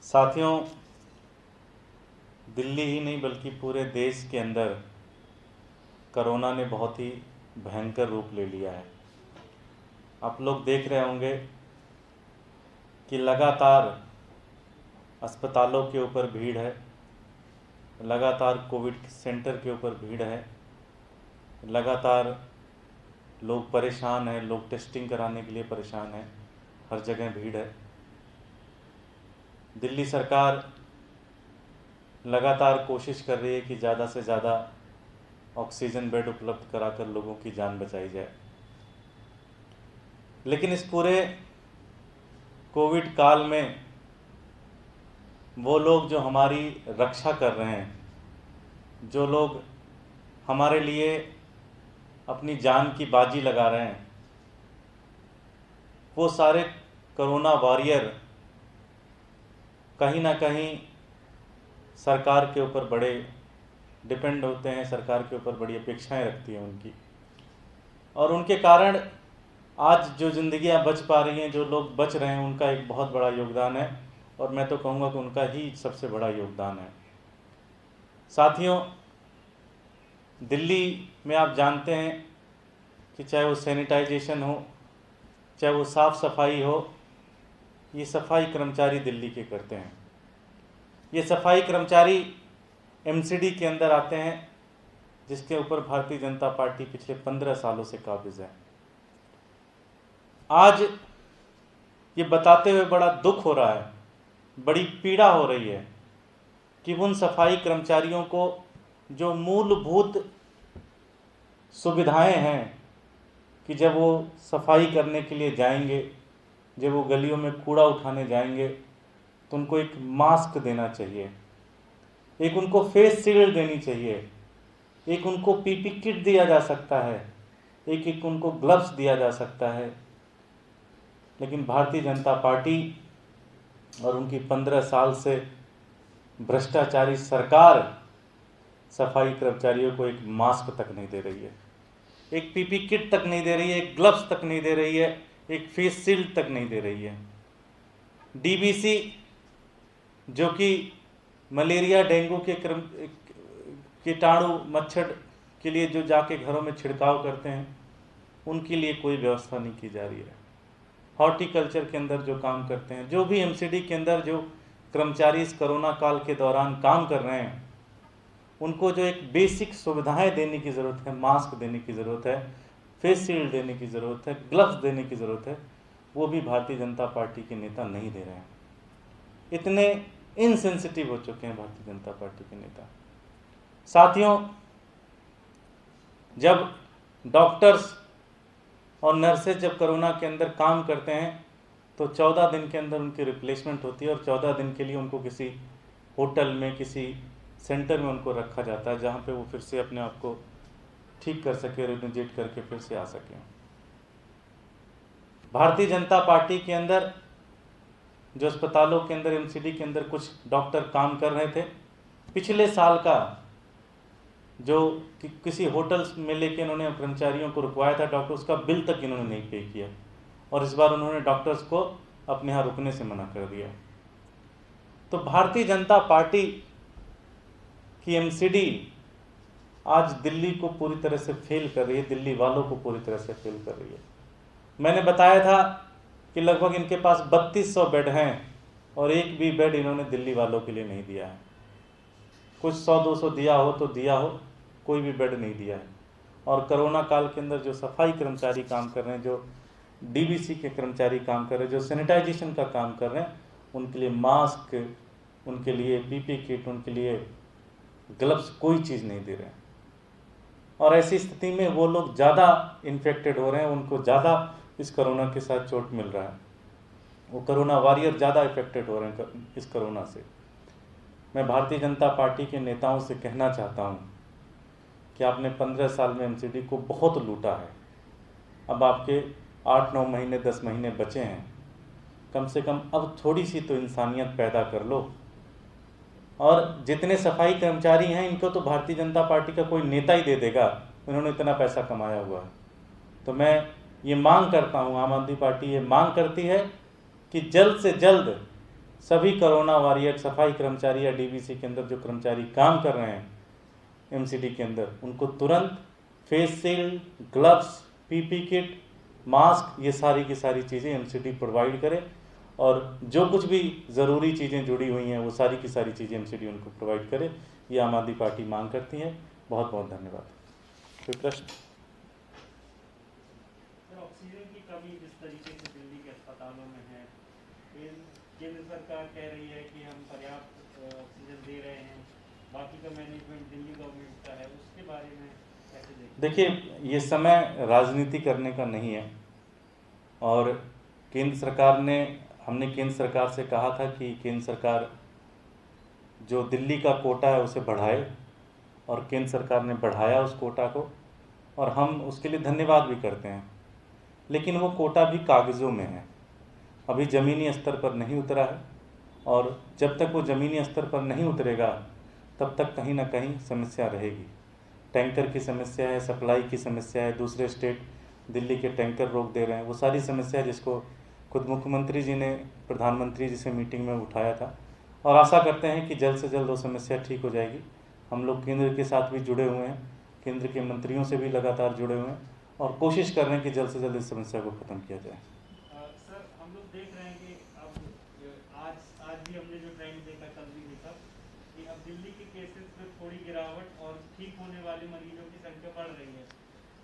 साथियों, दिल्ली ही नहीं बल्कि पूरे देश के अंदर कोरोना ने बहुत ही भयंकर रूप ले लिया है। आप लोग देख रहे होंगे कि लगातार अस्पतालों के ऊपर भीड़ है, लगातार कोविड सेंटर के ऊपर भीड़ है, लगातार लोग परेशान हैं, लोग टेस्टिंग कराने के लिए परेशान हैं, हर जगह भीड़ है। दिल्ली सरकार लगातार कोशिश कर रही है कि ज़्यादा से ज़्यादा ऑक्सीजन बेड उपलब्ध कराकर लोगों की जान बचाई जाए। लेकिन इस पूरे कोविड काल में वो लोग जो हमारी रक्षा कर रहे हैं, जो लोग हमारे लिए अपनी जान की बाजी लगा रहे हैं, वो सारे कोरोना वॉरियर कहीं ना कहीं सरकार के ऊपर बड़े डिपेंड होते हैं, सरकार के ऊपर बड़ी अपेक्षाएं रखती हैं उनकी, और उनके कारण आज जो ज़िंदगियां बच पा रही हैं, जो लोग बच रहे हैं, उनका एक बहुत बड़ा योगदान है, और मैं तो कहूँगा कि उनका ही सबसे बड़ा योगदान है। साथियों, दिल्ली में आप जानते हैं कि चाहे वो सैनिटाइजेशन हो, चाहे वो साफ़ सफाई हो, ये सफाई कर्मचारी दिल्ली के करते हैं। ये सफाई कर्मचारी एमसीडी के अंदर आते हैं, जिसके ऊपर भारतीय जनता पार्टी पिछले 15 सालों से काबिज है। आज ये बताते हुए बड़ा दुख हो रहा है, बड़ी पीड़ा हो रही है कि उन सफाई कर्मचारियों को जो मूलभूत सुविधाएं हैं कि जब वो सफाई करने के लिए जाएंगे, जब वो गलियों में कूड़ा उठाने जाएंगे, तो उनको एक मास्क देना चाहिए, एक उनको फेस शील्ड देनी चाहिए, एक उनको पीपी किट दिया जा सकता है, एक उनको ग्लव्स दिया जा सकता है। लेकिन भारतीय जनता पार्टी और उनकी 15 साल से भ्रष्टाचारी सरकार सफाई कर्मचारियों को एक मास्क तक नहीं दे रही है, एक पीपी किट तक नहीं दे रही है, एक ग्लव्स तक नहीं दे रही है, एक फेस शील्ड तक नहीं दे रही है। डीबीसी जो कि मलेरिया डेंगू के कीटाणु मच्छर के लिए जो जाके घरों में छिड़काव करते हैं, उनके लिए कोई व्यवस्था नहीं की जा रही है। हॉर्टिकल्चर के अंदर जो काम करते हैं, जो भी एमसीडी के अंदर जो कर्मचारी इस कोरोना काल के दौरान काम कर रहे हैं, उनको जो एक बेसिक सुविधाएं देने की ज़रूरत है, मास्क देने की ज़रूरत है, फेस शील्ड देने की ज़रूरत है, ग्लव्स देने की ज़रूरत है, वो भी भारतीय जनता पार्टी के नेता नहीं दे रहे हैं। इतने इनसेंसिटिव हो चुके हैं भारतीय जनता पार्टी के नेता। साथियों, जब डॉक्टर्स और नर्सेज जब कोरोना के अंदर काम करते हैं तो 14 दिन के अंदर उनकी रिप्लेसमेंट होती है, और 14 दिन के लिए उनको किसी होटल में, किसी सेंटर में उनको रखा जाता है, जहाँ पे वो फिर से अपने आप को ठीक कर सके, रिनोवेट करके फिर से आ सकें। भारतीय जनता पार्टी के अंदर जो अस्पतालों के अंदर, एमसीडी के अंदर कुछ डॉक्टर काम कर रहे थे, पिछले साल का जो किसी होटल्स में लेके इन्होंने कर्मचारियों को रुकवाया था डॉक्टर, उसका बिल तक इन्होंने नहीं पे किया, और इस बार उन्होंने डॉक्टर्स को अपने यहाँ रुकने से मना कर दिया। तो भारतीय जनता पार्टी की एमसीडी आज दिल्ली को पूरी तरह से फेल कर रही है, दिल्ली वालों को पूरी तरह से फेल कर रही है। मैंने बताया था कि लगभग इनके पास 3200 बेड हैं, और एक भी बेड इन्होंने दिल्ली वालों के लिए नहीं दिया है। कुछ 100-200 दिया हो तो दिया हो, कोई भी बेड नहीं दिया है। और कोरोना काल के अंदर जो सफाई कर्मचारी काम कर रहे हैं, जो डीबीसी के कर्मचारी काम कर रहे हैं, जो सैनिटाइजेशन का काम कर रहे हैं, उनके लिए मास्क, उनके लिए पीपी किट, उनके लिए ग्लव्स, कोई चीज़ नहीं दे रहे हैं। और ऐसी स्थिति में वो लोग ज़्यादा इन्फेक्टेड हो रहे हैं, उनको ज़्यादा इस कोरोना के साथ चोट मिल रहा है, वो कोरोना वॉरियर ज़्यादा इफेक्टेड हो रहे हैं इस कोरोना से। मैं भारतीय जनता पार्टी के नेताओं से कहना चाहता हूं कि आपने 15 साल में एमसीडी को बहुत लूटा है। अब आपके 8-9 महीने, 10 महीने बचे हैं, कम से कम अब थोड़ी सी तो इंसानियत पैदा कर लो। और जितने सफाई कर्मचारी हैं, इनको तो भारतीय जनता पार्टी का कोई नेता ही दे देगा, उन्होंने इतना पैसा कमाया हुआ है। तो मैं ये मांग करता हूँ, आम आदमी पार्टी ये मांग करती है कि जल्द से जल्द सभी कोरोना वॉरियर सफाई कर्मचारी या डीवीसी के अंदर जो कर्मचारी काम कर रहे हैं एमसीडी के अंदर, उनको तुरंत face shield, gloves, PP kit, mask, ये सारी की सारी चीज़ें एमसीडी प्रोवाइड करे। और जो कुछ भी ज़रूरी चीज़ें जुड़ी हुई हैं वो सारी की सारी चीज़ें एमसीडी उनको प्रोवाइड करे। ये आम आदमी पार्टी मांग करती है। बहुत बहुत धन्यवाद। कोई प्रश्न? ऑक्सीजन की कमी जिस तरीके से दिल्ली के अस्पतालों में है, केंद्र सरकार कह रही है कि हम पर्याप्त ऑक्सीजन दे रहे हैं, बाकी का मैनेजमेंट दिल्ली गवर्नमेंट का है, उसके बारे में कैसे देखते? देखिए, ये समय राजनीति करने का नहीं है। और केंद्र सरकार ने, हमने केंद्र सरकार से कहा था कि केंद्र सरकार जो दिल्ली का कोटा है उसे बढ़ाए, और केंद्र सरकार ने बढ़ाया उस कोटा को, और हम उसके लिए धन्यवाद भी करते हैं। लेकिन वो कोटा भी कागज़ों में है, अभी ज़मीनी स्तर पर नहीं उतरा है। और जब तक वो ज़मीनी स्तर पर नहीं उतरेगा तब तक कहीं ना कहीं समस्या रहेगी। टैंकर की समस्या है, सप्लाई की समस्या है, दूसरे स्टेट दिल्ली के टैंकर रोक दे रहे हैं, वो सारी समस्या जिसको खुद मुख्यमंत्री जी ने प्रधानमंत्री जी से मीटिंग में उठाया था। और आशा करते हैं कि जल्द से जल्द वो समस्या ठीक हो जाएगी। हम लोग केंद्र के साथ भी जुड़े हुए हैं, केंद्र के मंत्रियों से भी लगातार जुड़े हुए हैं, और कोशिश कर रहे हैं कि जल्द से जल्द इस समस्या को ख़त्म किया जाए। सर, हम लोग देख रहे हैं कि अब आज भी हमने जो ट्रेंड देखा, कल भी देखा कि अब दिल्ली के केसेस में थोड़ी गिरावट और ठीक होने वाले मरीजों की संख्या बढ़ रही है।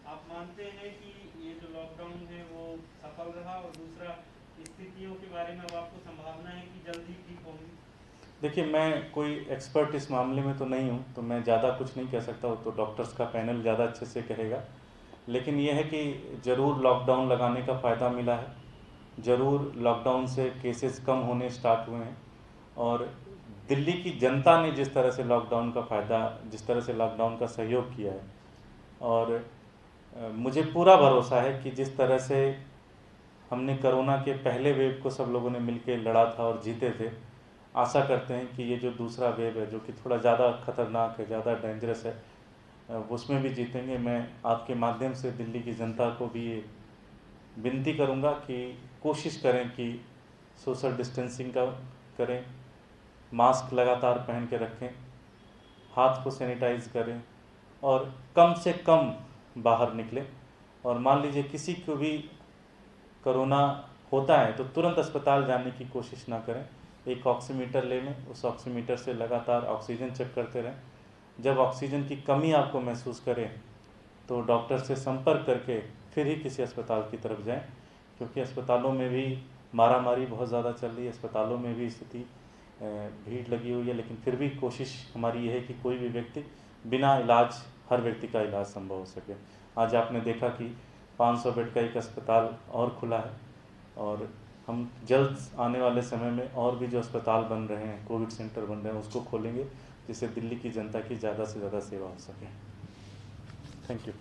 आप मानते हैं कि ये जो लॉकडाउन है वो सफल रहा? और दूसरा, स्थितियों के बारे में अब आपको संभावना है कि जल्दी ठीक होंगी? देखिए, मैं कोई एक्सपर्ट इस मामले में तो नहीं हूँ, तो मैं ज़्यादा कुछ नहीं कह सकता हूँ, तो डॉक्टर्स का पैनल ज़्यादा अच्छे से कहेगा। लेकिन यह है कि ज़रूर लॉकडाउन लगाने का फ़ायदा मिला है, ज़रूर लॉकडाउन से केसेस कम होने स्टार्ट हुए हैं। और दिल्ली की जनता ने जिस तरह से लॉकडाउन का फ़ायदा, जिस तरह से लॉकडाउन का सहयोग किया है, और मुझे पूरा भरोसा है कि जिस तरह से हमने कोरोना के पहले वेव को सब लोगों ने मिलकर लड़ा था और जीते थे, आशा करते हैं कि ये जो दूसरा वेव है, जो कि थोड़ा ज़्यादा खतरनाक है, ज़्यादा डेंजरस है, उसमें भी जीतेंगे। मैं आपके माध्यम से दिल्ली की जनता को भी ये विनती करूंगा कि कोशिश करें कि सोशल डिस्टेंसिंग का करें, मास्क लगातार पहन के रखें, हाथ को सैनिटाइज करें, और कम से कम बाहर निकलें। और मान लीजिए किसी को भी कोरोना होता है तो तुरंत अस्पताल जाने की कोशिश ना करें। एक ऑक्सीमीटर ले लें, उस ऑक्सीमीटर से लगातार ऑक्सीजन चेक करते रहें। जब ऑक्सीजन की कमी आपको महसूस करें तो डॉक्टर से संपर्क करके फिर ही किसी अस्पताल की तरफ जाएं, क्योंकि अस्पतालों में भी मारामारी बहुत ज़्यादा चल रही है, अस्पतालों में भी स्थिति भीड़ लगी हुई है। लेकिन फिर भी कोशिश हमारी ये है कि कोई भी व्यक्ति बिना इलाज, हर व्यक्ति का इलाज संभव हो सके। आज आपने देखा कि 500 बेड का एक अस्पताल और खुला है, और हम जल्द आने वाले समय में और भी जो अस्पताल बन रहे हैं, कोविड सेंटर बन रहे हैं, उसको खोलेंगे, जिससे दिल्ली की जनता की ज़्यादा से ज़्यादा सेवा हो सके। Thank you.